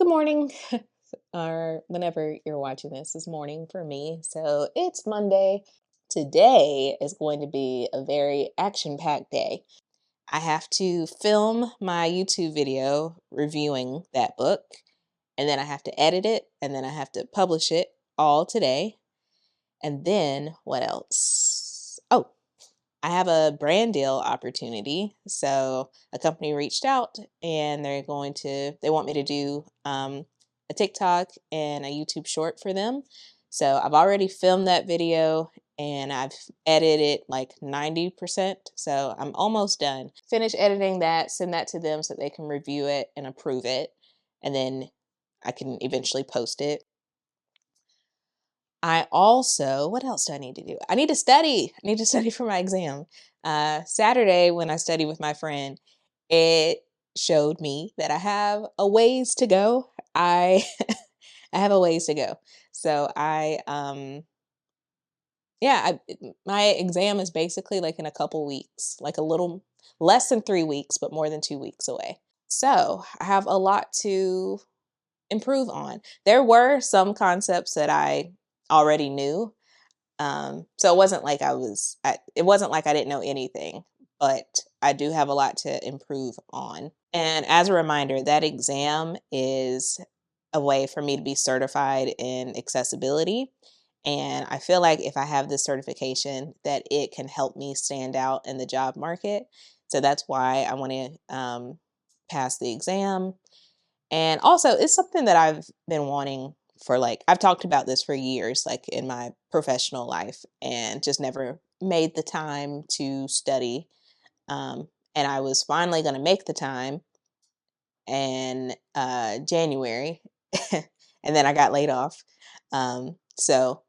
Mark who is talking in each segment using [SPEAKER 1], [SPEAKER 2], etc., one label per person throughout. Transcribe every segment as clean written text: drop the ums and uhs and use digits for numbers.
[SPEAKER 1] Good morning, or whenever you're watching this is morning for me. So it's Monday. Today is going to be a very action-packed day. I have to film my YouTube video reviewing that book, and then I have to edit it, and then I have to publish it all today. And then what else? Oh, I have a brand deal opportunity. So a company reached out and they want me to do a TikTok and a YouTube short for them. So I've already filmed that video and I've edited it like 90%. So I'm almost done. Finish editing that, send that to them so they can review it and approve it. And then I can eventually post it. What else do I need to do? I need to study. I need to study for my exam. Saturday, when I studied with my friend, it showed me that I have a ways to go. I I have a ways to go. So my exam is basically like in a couple weeks, like a little less than 3 weeks, but more than 2 weeks away. So I have a lot to improve on. There were some concepts that I already knew. So it wasn't like I didn't know anything, but I do have a lot to improve on. And as a reminder, that exam is a way for me to be certified in accessibility. And I feel like if I have this certification, that it can help me stand out in the job market. So that's why I want to pass the exam. And also, it's something that I've been wanting for I've talked about this for years, like in my professional life, and just never made the time to study. And I was finally going to make the time in January, and then I got laid off. So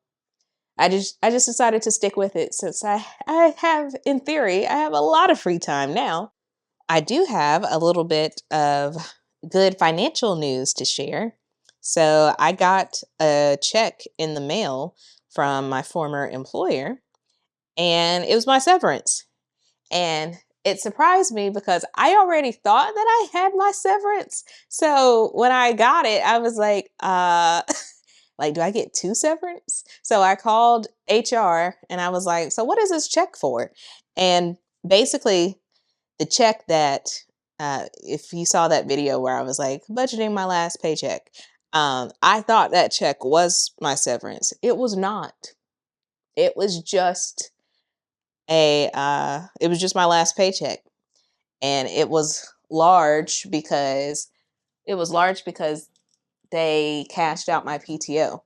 [SPEAKER 1] I just decided to stick with it since I have, in theory, I have a lot of free time now. I do have a little bit of good financial news to share. So I got a check in the mail from my former employer, and it was my severance. And it surprised me because I already thought that I had my severance. So when I got it, I was like, like, do I get two severance? So I called HR and I was like, so what is this check for? And basically, the check that if you saw that video where I was like budgeting my last paycheck, I thought that check was my severance. It was not. It was just it was just my last paycheck, and it was large because they cashed out my PTO.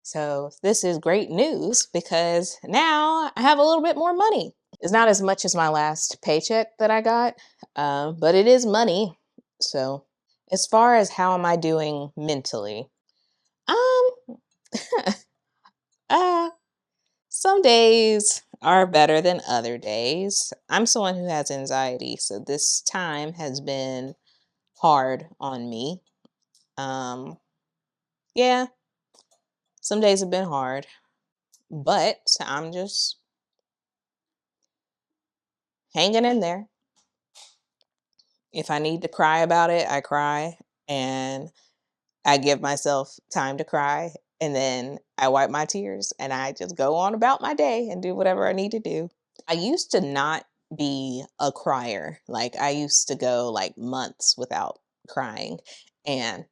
[SPEAKER 1] So this is great news because now I have a little bit more money. It's not as much as my last paycheck that I got, but it is money. So, as far as how am I doing mentally, um, uh, some days are better than other days. I'm someone who has anxiety, so this time has been hard on me. Um, yeah, some days have been hard, but I'm just hanging in there. If I need to cry about it, I cry, and I give myself time to cry, and then I wipe my tears and I just go on about my day and do whatever I need to do. I used to not be a crier. Like I used to go like months without crying. And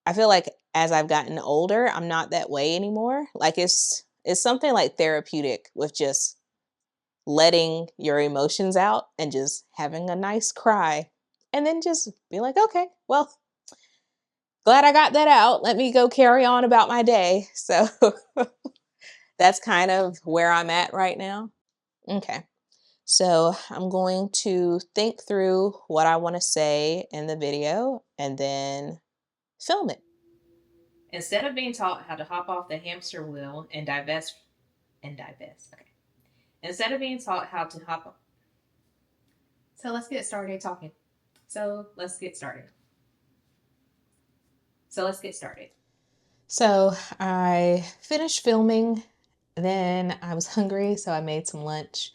[SPEAKER 1] I feel like as I've gotten older, I'm not that way anymore. Like it's something like therapeutic with just letting your emotions out and just having a nice cry and then just be like, okay, well, glad I got that out. Let me go carry on about my day. So that's kind of where I'm at right now. Okay. So I'm going to think through what I want to say in the video and then film it. Instead of being taught how to hop off the hamster wheel okay. Instead of being taught how to hop off. So let's get started talking. So let's get started. So I finished filming. Then I was hungry, so I made some lunch.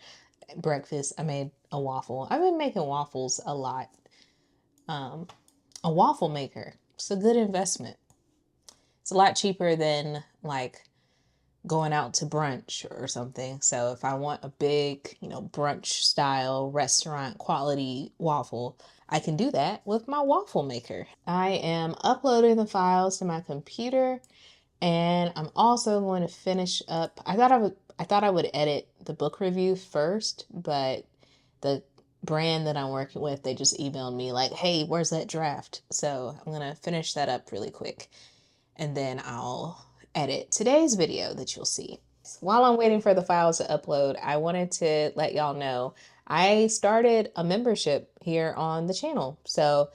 [SPEAKER 1] Breakfast, I made a waffle. I've been making waffles a lot. A waffle maker it's a good investment. It's a lot cheaper than like going out to brunch or something. So if I want a big, brunch style restaurant quality waffle, I can do that with my waffle maker. I am uploading the files to my computer, and I'm also going to finish up. I thought I would edit the book review first, but the brand that I'm working with, they just emailed me like, "Hey, where's that draft?" So I'm going to finish that up really quick, and then I'll edit today's video that you'll see. While I'm waiting for the files to upload, I wanted to let y'all know I started a membership here on the channel. So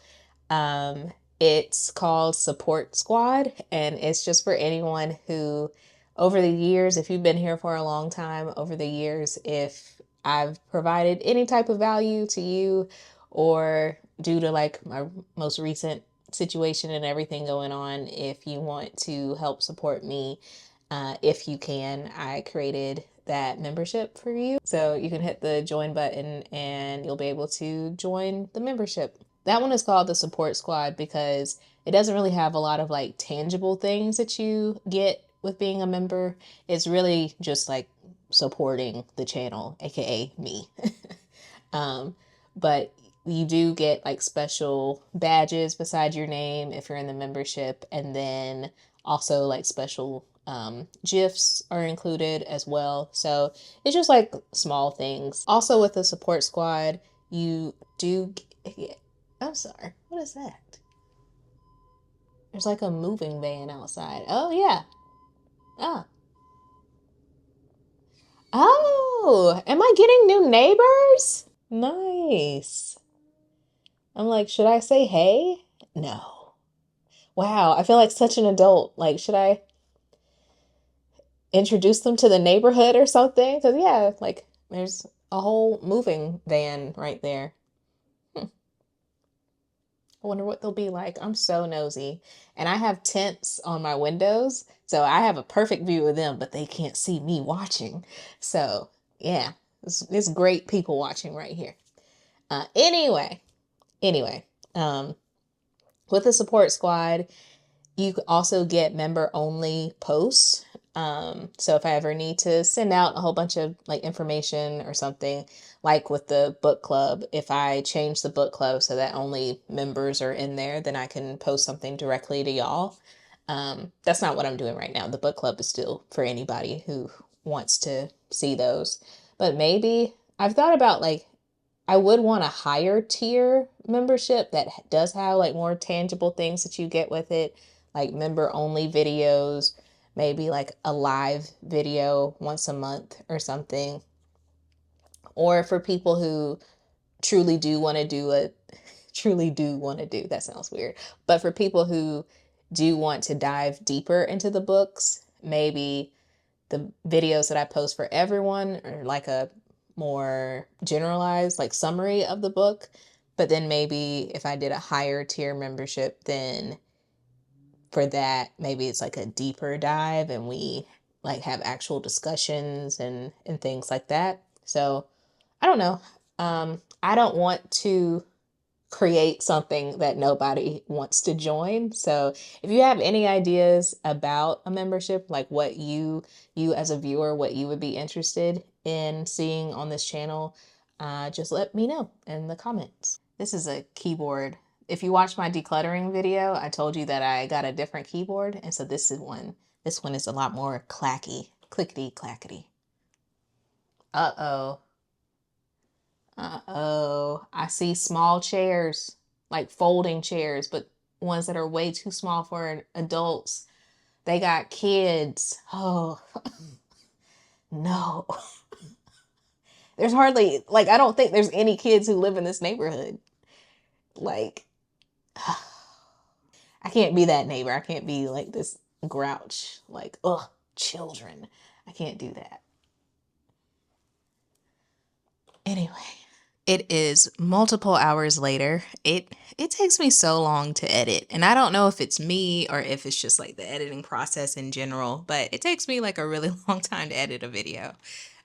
[SPEAKER 1] it's called Support Squad, and it's just for anyone who, over the years, if you've been here for a long time, over the years, if I've provided any type of value to you, or due to like my most recent situation and everything going on, if you want to help support me, if you can, I created that membership for you. So you can hit the join button and you'll be able to join the membership. That one is called the Support Squad because it doesn't really have a lot of like tangible things that you get with being a member. It's really just like supporting the channel, aka me. But you do get like special badges beside your name if you're in the membership, and then also like special gifs are included as well. So it's just like small things. Also with the Support Squad, you do get, I'm sorry, what is that? There's like a moving van outside. Oh yeah. Ah. Oh, am I getting new neighbors? Nice. I'm like, should I say hey? No. Wow, I feel like such an adult. Like, should I introduce them to the neighborhood or something? Because, yeah, like, there's a whole moving van right there. I wonder what they'll be like. I'm so nosy. And I have tents on my windows, so I have a perfect view of them, but they can't see me watching. So, yeah, it's great people watching right here. Anyway, with the Support Squad, you also get member only posts. So if I ever need to send out a whole bunch of like information or something, like with the book club, if I change the book club so that only members are in there, then I can post something directly to y'all. That's not what I'm doing right now. The book club is still for anybody who wants to see those. But maybe I've thought about like I would want a higher tier membership that does have like more tangible things that you get with it, like member only videos, maybe like a live video once a month or something. Or for people who truly do want to do that sounds weird. But for people who do want to dive deeper into the books, maybe the videos that I post for everyone are like a more generalized like summary of the book. But then maybe if I did a higher tier membership, then for that maybe it's like a deeper dive and we like have actual discussions and things like that. So I don't know. I don't want to create something that nobody wants to join. So if you have any ideas about a membership, like what you as a viewer, what you would be interested in seeing on this channel, just let me know in the comments. This is a keyboard. If you watched my decluttering video, I told you that I got a different keyboard, and so this is one. This one is a lot more clacky, clickety clackety. Uh-oh. Uh-oh. I see small chairs, like folding chairs, but ones that are way too small for adults. They got kids. Oh, no. There's hardly, like, I don't think there's any kids who live in this neighborhood. Like, I can't be that neighbor. I can't be like this grouch. Like, ugh, children. I can't do that. Anyway. It is multiple hours later. It takes me so long to edit. And I don't know if it's me or if it's just like the editing process in general, but it takes me like a really long time to edit a video.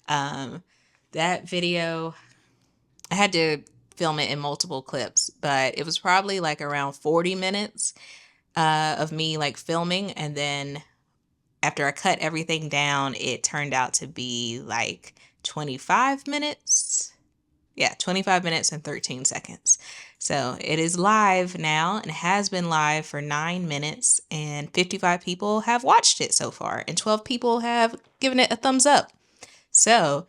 [SPEAKER 1] That video, I had to film it in multiple clips, but it was probably like around 40 minutes. of me like filming, and then after I cut everything down, it turned out to be like 25 minutes. Yeah, 25 minutes and 13 seconds. So it is live now and has been live for 9 minutes, and 55 people have watched it so far, and 12 people have given it a thumbs up. So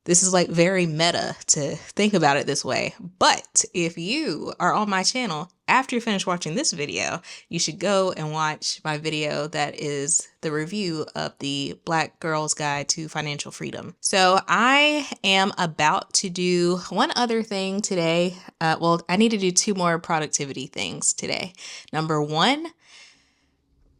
[SPEAKER 1] this is like very meta to think about it this way. But if you are on my channel after you finish watching this video, you should go and watch my video that is the review of the Black Girl's Guide to Financial Freedom. So I am about to do one other thing today. Well, I need to do 2 more productivity things today. Number 1,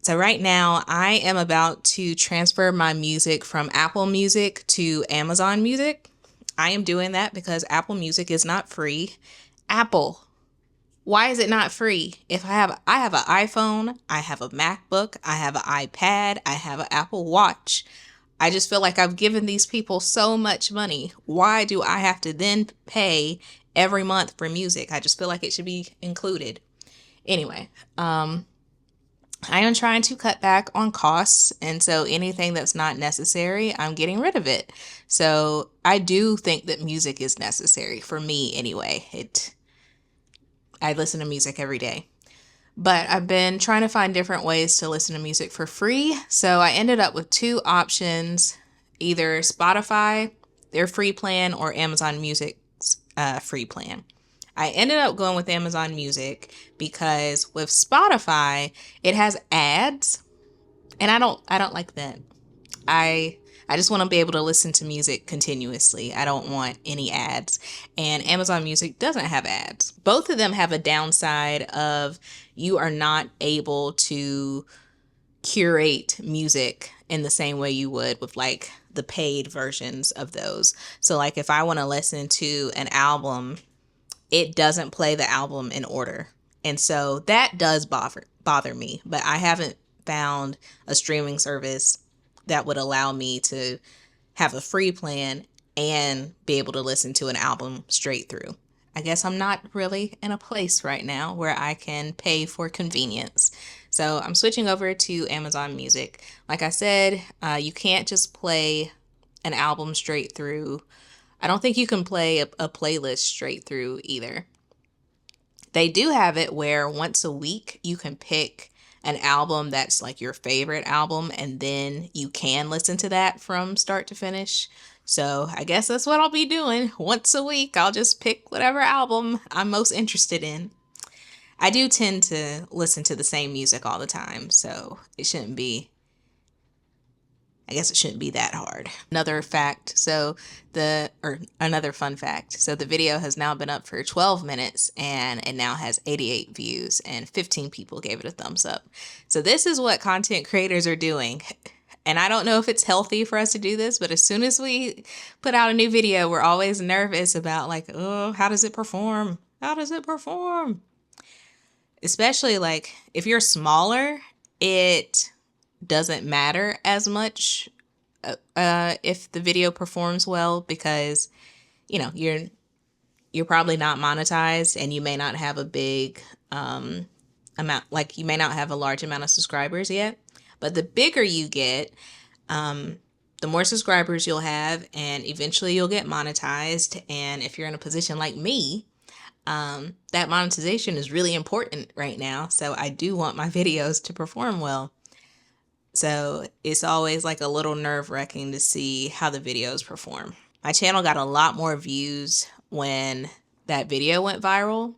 [SPEAKER 1] so right now I am about to transfer my music from Apple Music to Amazon Music. I am doing that because Apple Music is not free. Apple, why is it not free? If I have an iPhone, I have a MacBook, I have an iPad, I have an Apple Watch. I just feel like I've given these people so much money. Why do I have to then pay every month for music? I just feel like it should be included. Anyway, I am trying to cut back on costs, and so anything that's not necessary, I'm getting rid of it. So I do think that music is necessary for me anyway. I listen to music every day. But I've been trying to find different ways to listen to music for free. So I ended up with 2 options, either Spotify, their free plan, or Amazon Music's free plan. I ended up going with Amazon Music because with Spotify, it has ads, and I don't like that. I just want to be able to listen to music continuously. I don't want any ads. And Amazon Music doesn't have ads. Both of them have a downside of you are not able to curate music in the same way you would with like the paid versions of those. So like if I want to listen to an album, it doesn't play the album in order. And so that does bother me, but I haven't found a streaming service that would allow me to have a free plan and be able to listen to an album straight through. I guess I'm not really in a place right now where I can pay for convenience. So I'm switching over to Amazon Music. Like I said, you can't just play an album straight through. I don't think you can play a playlist straight through either. They do have it where once a week you can pick an album that's like your favorite album, and then you can listen to that from start to finish. So I guess that's what I'll be doing. Once a week, I'll just pick whatever album I'm most interested in. I do tend to listen to the same music all the time, so it shouldn't be that hard. Another fun fact. So the video has now been up for 12 minutes and it now has 88 views and 15 people gave it a thumbs up. So this is what content creators are doing. And I don't know if it's healthy for us to do this, but as soon as we put out a new video, we're always nervous about like, oh, how does it perform? How does it perform? Especially like if you're smaller, it doesn't matter as much if the video performs well, because you're probably not monetized and you may not have a big amount, like you may not have a large amount of subscribers yet. But the bigger you get, the more subscribers you'll have, and eventually you'll get monetized. And if you're in a position like me, that monetization is really important right now. So I do want my videos to perform well. So it's always like a little nerve-wracking to see how the videos perform. My channel got a lot more views when that video went viral,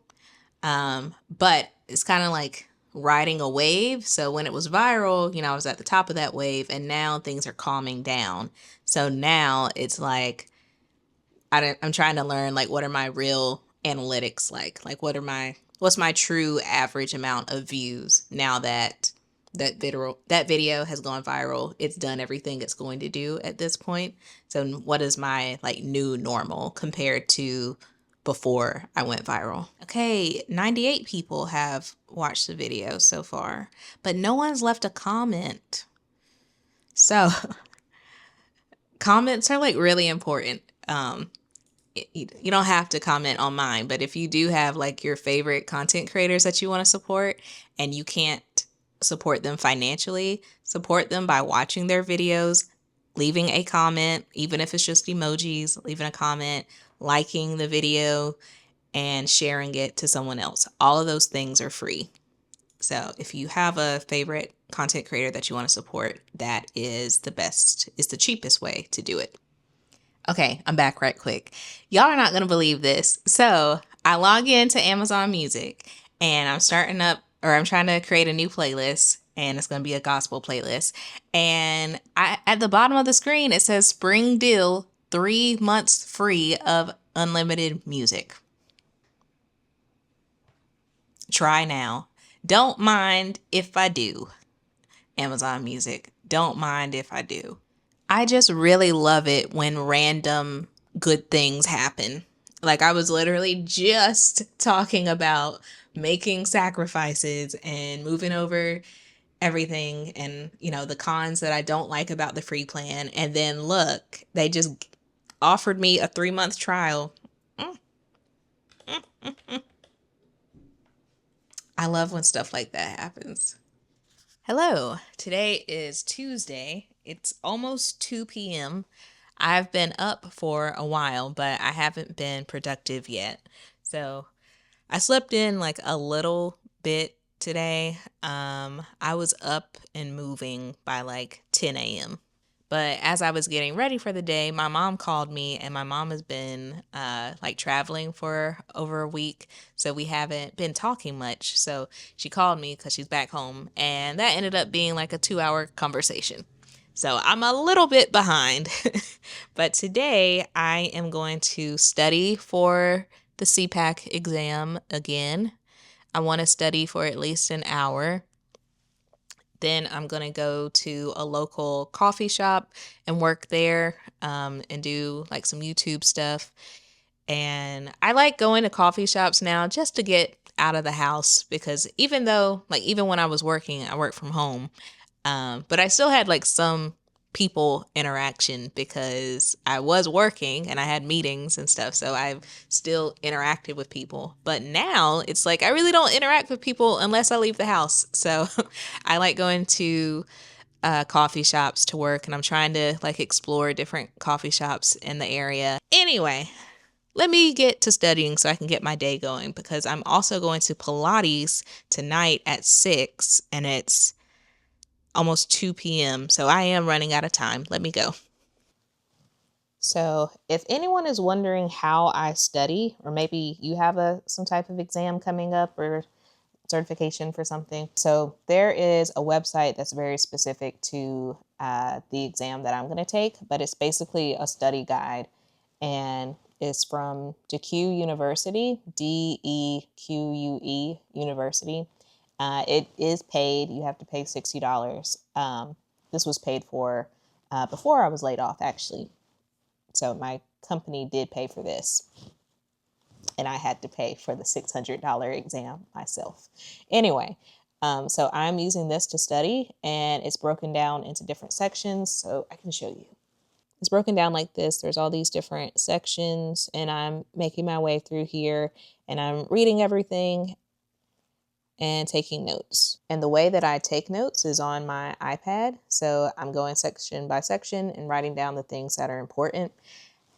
[SPEAKER 1] but it's kind of like riding a wave. So when it was viral, I was at the top of that wave, and now things are calming down. So now it's like I'm trying to learn like what are my real analytics like what's my true average amount of views now that video has gone viral. It's done everything it's going to do at this point. So what is my like new normal compared to before I went viral? Okay, 98 people have watched the video so far, but no one's left a comment. So comments are like really important. You don't have to comment on mine, but if you do have like your favorite content creators that you want to support and you can't support them financially, support them by watching their videos, leaving a comment, even if it's just emojis, leaving a comment, liking the video, and sharing it to someone else. All of those things are free. So if you have a favorite content creator that you want to support, that is the best, is the cheapest way to do it. Okay, I'm back right quick. Y'all are not going to believe this. So I log into Amazon Music and I'm trying to create a new playlist, and it's going to be a gospel playlist. And at the bottom of the screen, it says Spring Deal, 3 months free of unlimited music. Try now. Don't mind if I do. Amazon Music. Don't mind if I do. I just really love it when random good things happen. Like, I was literally just talking about making sacrifices and moving over everything and, the cons that I don't like about the free plan. And then look, they just offered me a 3-month trial. I love when stuff like that happens. Hello, today is Tuesday. It's almost 2 p.m. I've been up for a while, but I haven't been productive yet. So I slept in like a little bit today. I was up and moving by like 10 a.m. But as I was getting ready for the day, my mom called me, and my mom has been like traveling for over a week. So we haven't been talking much. So she called me because she's back home, and that ended up being like a 2-hour conversation. So I'm a little bit behind. But today I am going to study for the CPACC exam again. I want to study for at least an hour. Then I'm going to go to a local coffee shop and work there, and do like some YouTube stuff. And I like going to coffee shops now just to get out of the house, because even when I was working, I worked from home. But I still had like some people interaction because I was working and I had meetings and stuff. So I've still interacted with people. But now it's like I really don't interact with people unless I leave the house. So I like going to coffee shops to work, and I'm trying to like explore different coffee shops in the area. Anyway, let me get to studying so I can get my day going, because I'm also going to Pilates tonight at 6, and it's almost 2 p.m. So I am running out of time. Let me go. So if anyone is wondering how I study, or maybe you have some type of exam coming up or certification for something. So there is a website that's very specific to the exam that I'm going to take, but it's basically a study guide, and it's from DeQue University, DEQUE University. It is paid. You have to pay $60. This was paid for before I was laid off, actually. So my company did pay for this, and I had to pay for the $600 exam myself. Anyway, so I'm using this to study, and it's broken down into different sections, so I can show you. It's broken down like this. There's all these different sections, and I'm making my way through here, and I'm reading everything and taking notes. And the way that I take notes is on my iPad. So I'm going section by section and writing down the things that are important.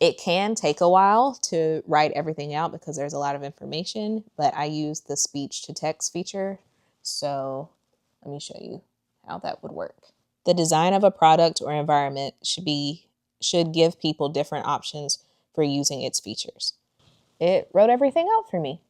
[SPEAKER 1] It can take a while to write everything out because there's a lot of information, but I use the speech to text feature. So let me show you how that would work. The design of a product or environment should give people different options for using its features. It wrote everything out for me.